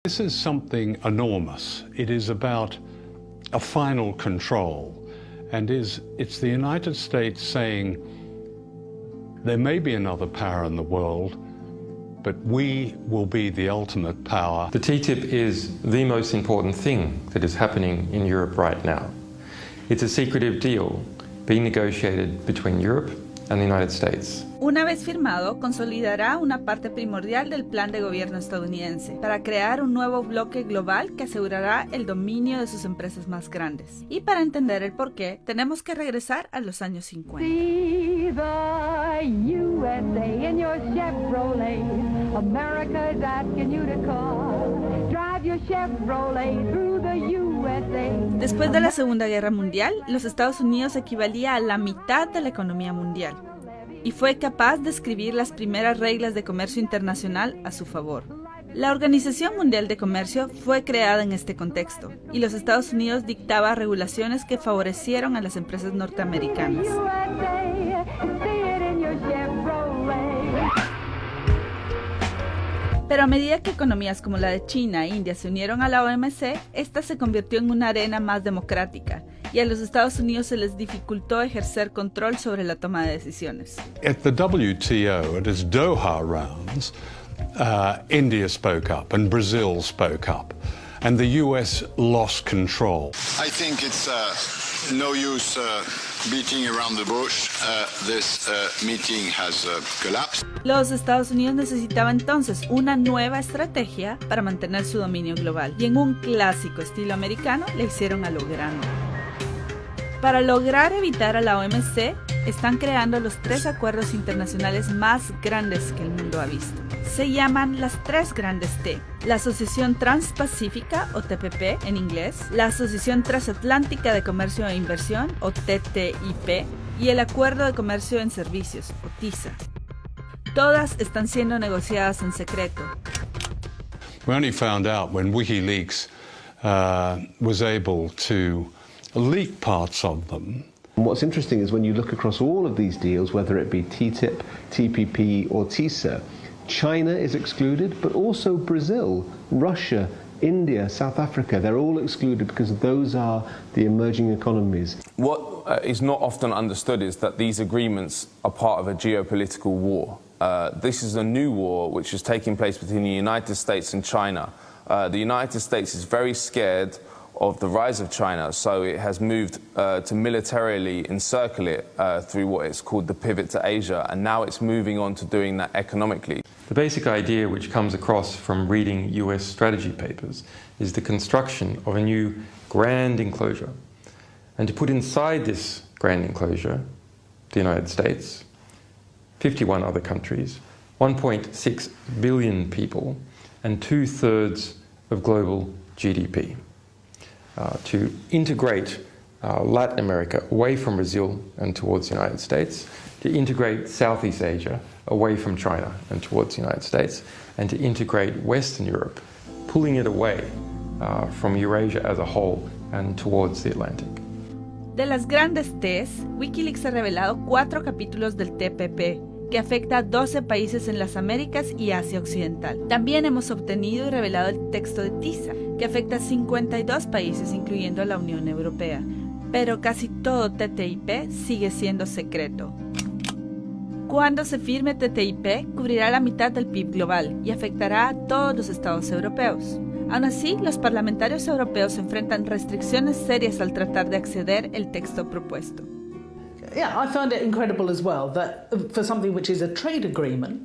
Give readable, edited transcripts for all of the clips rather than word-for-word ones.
This is something enormous. It is about a final control, and it's the United States saying there may be another power in the world, but we will be the ultimate power. The TTIP is the most important thing that is happening in Europe right now. It's a secretive deal being negotiated between Europe and the United States. Una vez firmado, consolidará una parte primordial del plan de gobierno estadounidense para crear un nuevo bloque global que asegurará el dominio de sus empresas más grandes. Y para entender el porqué, tenemos que regresar a los años 50. See the USA in your Chevrolet. America is asking you to call. Drive your Chevrolet through the USA. Después de la Segunda Guerra Mundial, los Estados Unidos equivalía a la mitad de la economía mundial y fue capaz de escribir las primeras reglas de comercio internacional a su favor. La Organización Mundial de Comercio fue creada en este contexto, y los Estados Unidos dictaba regulaciones que favorecieron a las empresas norteamericanas. Pero a medida que economías como la de China e India se unieron a la OMC, esta se convirtió en una arena más democrática, y a los Estados Unidos se les dificultó ejercer control sobre la toma de decisiones. At the WTO, at its Doha rounds, India spoke up and Brazil spoke up, and the US lost control. I think it's no use beating around the bush. This meeting has collapsed. Los Estados Unidos necesitaban entonces una nueva estrategia para mantener su dominio global, y en un clásico estilo americano le hicieron a lo grande. Para lograr evitar a la OMC, están creando los 3 acuerdos internacionales más grandes que el mundo ha visto. Se llaman las 3 grandes T: la Asociación Transpacífica, o TPP en inglés, la Asociación Transatlántica de Comercio e Inversión, o TTIP, y el Acuerdo de Comercio en Servicios, o TISA. Todas están siendo negociadas en secreto. We only found out when Wikileaks was able to leak parts of them. And what's interesting is when you look across all of these deals, whether it be TTIP, TPP or TISA, China is excluded, but also Brazil, Russia, India, South Africa, they're all excluded because those are the emerging economies. What is not often understood is that these agreements are part of a geopolitical war. This is a new war which is taking place between the United States and China. The United States is very scared of the rise of China, so it has moved to militarily encircle it through what is called the pivot to Asia, and now it's moving on to doing that economically. The basic idea which comes across from reading US strategy papers is the construction of a new grand enclosure. And to put inside this grand enclosure, the United States, 51 other countries, 1.6 billion people, and 2/3 of global GDP. To integrate Latin America away from Brazil and towards the United States, to integrate Southeast Asia away from China and towards the United States, and to integrate Western Europe, pulling it away from Eurasia as a whole and towards the Atlantic. De las grandes T's, Wikileaks ha revelado 4 capítulos del TPP, que afecta a 12 países en las Américas y Asia Occidental. También hemos obtenido y revelado el texto de TISA, que afecta a 52 países, incluyendo a la Unión Europea. Pero casi todo TTIP sigue siendo secreto. Cuando se firme TTIP, cubrirá la mitad del PIB global y afectará a todos los estados europeos. Aún así, los parlamentarios europeos enfrentan restricciones serias al tratar de acceder al texto propuesto. Yeah, I found it incredible as well that for something which is a trade agreement,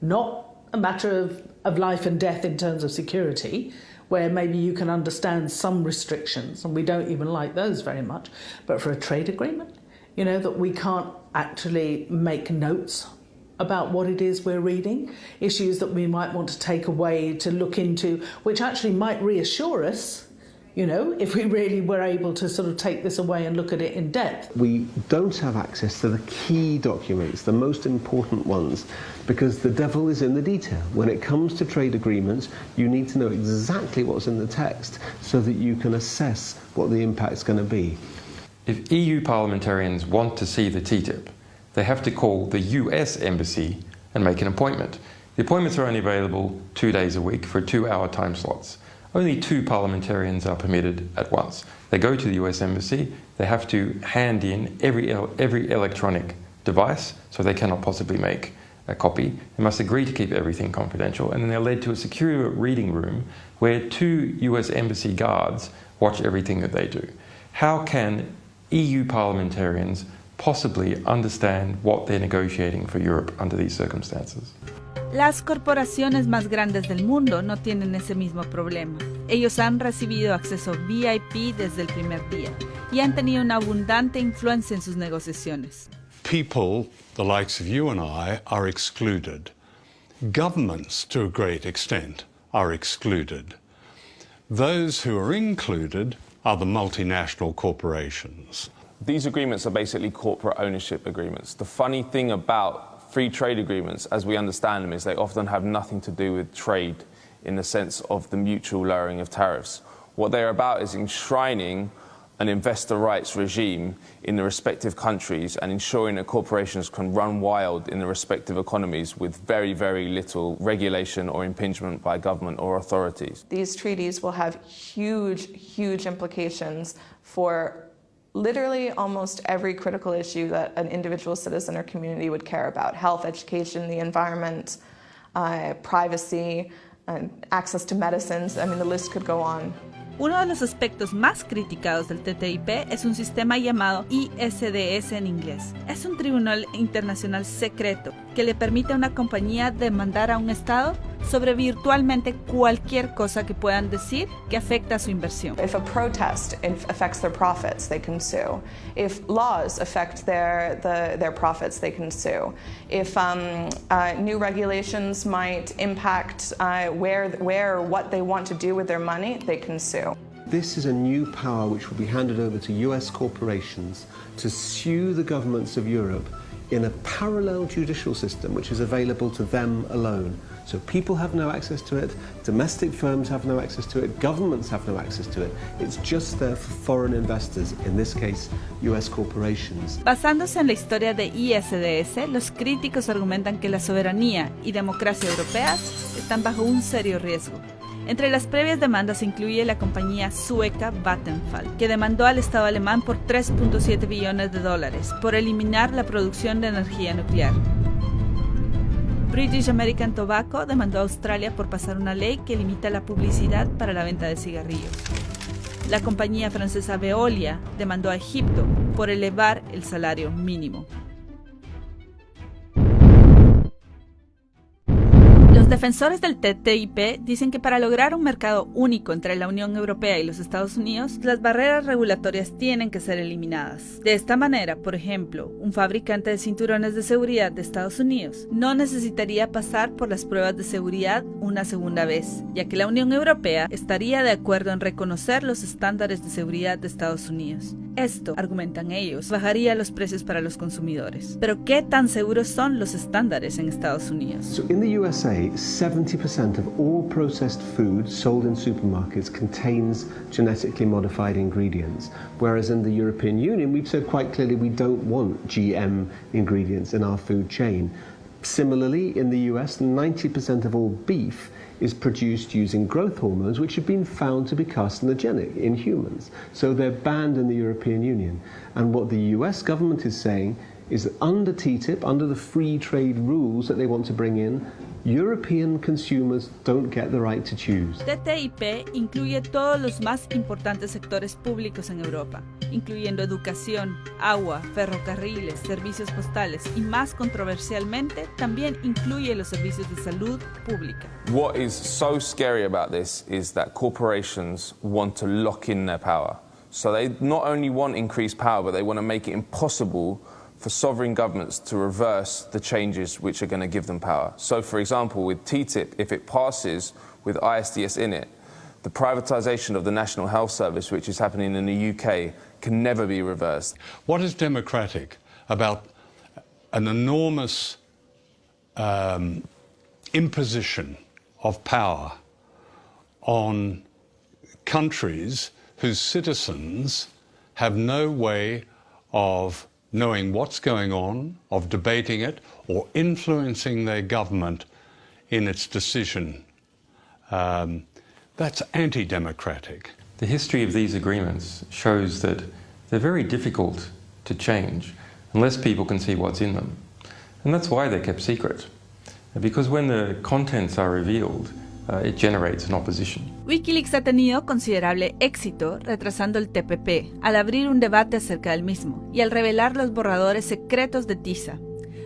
not a matter of life and death in terms of security, where maybe you can understand some restrictions, and we don't even like those very much, but for a trade agreement, you know, that we can't actually make notes about what it is we're reading, issues that we might want to take away to look into, which actually might reassure us, you know, if we really were able to sort of take this away and look at it in depth. We don't have access to the key documents, the most important ones, because the devil is in the detail. When it comes to trade agreements, you need to know exactly what's in the text so that you can assess what the impact's going to be. If EU parliamentarians want to see the TTIP, they have to call the US embassy and make an appointment. The appointments are only available 2 days a week for 2-hour time slots. Only 2 parliamentarians are permitted at once. They go to the US Embassy, they have to hand in every electronic device, so they cannot possibly make a copy. They must agree to keep everything confidential, and then they're led to a secure reading room where 2 US Embassy guards watch everything that they do. How can EU parliamentarians possibly understand what they're negotiating for Europe under these circumstances? Las corporaciones más grandes del mundo no tienen ese mismo problema. Ellos han recibido acceso VIP desde el primer día y han tenido una abundante influencia en sus negociaciones. People, the likes of you and I, are excluded. Governments, to a great extent, are excluded. Those who are included are the multinational corporations. These agreements are basically corporate ownership agreements. The funny thing about free trade agreements, as we understand them, is they often have nothing to do with trade in the sense of the mutual lowering of tariffs. What they're about is enshrining an investor rights regime in the respective countries and ensuring that corporations can run wild in the respective economies with very, very little regulation or impingement by government or authorities. These treaties will have huge, huge implications for literally almost every critical issue that an individual citizen or community would care about: health, education, the environment, privacy, access to medicines. I mean, the list could go on. Uno de los aspectos más criticados del TTIP es un sistema llamado ISDS en inglés. Es un tribunal internacional secreto que le permite a una compañía demandar a un estado sobre virtualmente cualquier cosa que puedan decir que afecta a su inversión. If a protest affects their profits, they can sue. If laws affect their profits, they can sue. If new regulations might impact where or what they want to do with their money, they can sue. This is a new power which will be handed over to US corporations to sue the governments of Europe in a parallel judicial system which is available to them alone. So people have no access to it, domestic firms have no access to it, governments have no access to it. It's just there for foreign investors, in this case, US corporations. Basándose en la historia de ISDS, los críticos argumentan que la soberanía y democracia europeas están bajo un serio riesgo. Entre las previas demandas se incluye la compañía sueca Vattenfall, que demandó al Estado alemán por $3.7 billones por eliminar la producción de energía nuclear. British American Tobacco demandó a Australia por pasar una ley que limita la publicidad para la venta de cigarrillos. La compañía francesa Veolia demandó a Egipto por elevar el salario mínimo. Los defensores del TTIP dicen que para lograr un mercado único entre la Unión Europea y los Estados Unidos, las barreras regulatorias tienen que ser eliminadas. De esta manera, por ejemplo, un fabricante de cinturones de seguridad de Estados Unidos no necesitaría pasar por las pruebas de seguridad una segunda vez, ya que la Unión Europea estaría de acuerdo en reconocer los estándares de seguridad de Estados Unidos. Esto, argumentan ellos, bajaría los precios para los consumidores. Pero ¿qué tan seguros son los estándares en Estados Unidos? So in the USA, 70% of all processed food sold in supermarkets contains genetically modified ingredients, whereas in the European Union, we've said quite clearly we don't want GM ingredients in our food chain. Similarly, in the US, 90% of all beef is produced using growth hormones, which have been found to be carcinogenic in humans. So they're banned in the European Union. And what the US government is saying is that under TTIP, under the free trade rules that they want to bring in, European consumers don't get the right to choose. TTIP incluye todos los más importantes sectores públicos en Europa, incluyendo educación, agua, ferrocarriles, servicios postales y, más controversialmente, también incluye los servicios de salud pública. What is so scary about this is that corporations want to lock in their power. So they not only want increased power, but they want to make it impossible for sovereign governments to reverse the changes which are going to give them power. So, for example, with TTIP, if it passes with ISDS in it, the privatization of the National Health Service, which is happening in the UK, can never be reversed. What is democratic about an enormous imposition of power on countries whose citizens have no way of knowing what's going on, of debating it, or influencing their government in its decision. That's anti-democratic. The history of these agreements shows that they're very difficult to change unless people can see what's in them. And that's why they're kept secret. Because when the contents are revealed, it generates an opposition. Wikileaks ha tenido considerable éxito retrasando el TPP al abrir un debate acerca del mismo y al revelar los borradores secretos de TISA.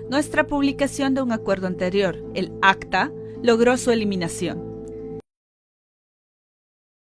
Nuestra publicación de un acuerdo anterior, el ACTA, logró su eliminación.